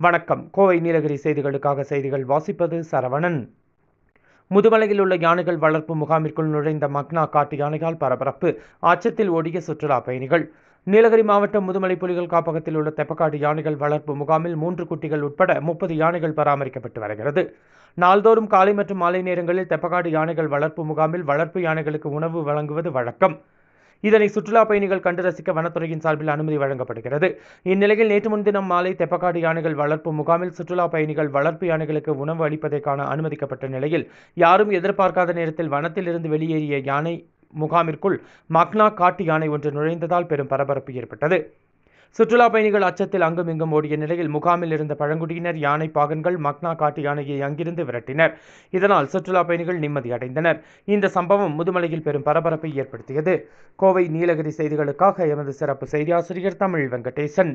வணக்கம். கோவை நீலகிரி செய்திகளுக்காக செய்திகள் வாசிப்பது சரவணன். முதுமலையில் உள்ள யானைகள் வளர்ப்பு முகாமிற்குள் நுழைந்த மக்னா காட்டு யானையால் பரபரப்பு. அச்சத்தில் ஓடிய சுற்றுலா பயணிகள். நீலகிரி மாவட்டம் முதுமலை புலிகள் காப்பகத்தில் உள்ள தெப்பக்காடு யானைகள் வளர்ப்பு முகாமில் 3 குட்டிகள் உட்பட 30 யானைகள் பராமரிக்கப்பட்டு வருகிறது. நாள்தோறும் காலை மற்றும் மாலை நேரங்களில் தெப்பக்காடு யானைகள் வளர்ப்பு முகாமில் வளர்ப்பு யானைகளுக்கு உணவு வழங்குவது வழக்கம். இதனை சுற்றுலா பயணிகள் கண்டு ரசிக்க வனத்துறையின் சார்பில் அனுமதி வழங்கப்படுகிறது. இந்நிலையில் நேற்று முன்தினம் மாலை தெப்பக்காடு யானைகள் வளர்ப்பு முகாமில் சுற்றுலா பயணிகள் வளர்ப்பு யானைகளுக்கு உணவு அளிப்பதை காண அனுமதிக்கப்பட்ட நிலையில் யாரும் எதிர்பார்க்காத நேரத்தில் வனத்தில் இருந்து வெளியேறிய யானை முகாமிற்குள் மக்னா காட்டு யானை ஒன்று நுழைந்ததால் பெரும் பரபரப்பு ஏற்பட்டது. சுற்றுலா பயணிகள் அச்சத்தில் அங்கும் இங்கும் ஓடிய நிலையில் முகாமில் இருந்த பழங்குடியினர் யானை பாகன்கள் மக்னா காட்டு யானையை அங்கிருந்து விரட்டினர். இதனால் சுற்றுலா பயணிகள் நிம்மதி அடைந்தனர். இந்த சம்பவம் முதுமலையில் பெரும் பரபரப்பை ஏற்படுத்தியது. கோவை நீலகிரி செய்திகளுக்காக எமது சிறப்பு செய்தி ஆசிரியர் தமிழ் வெங்கடேசன்.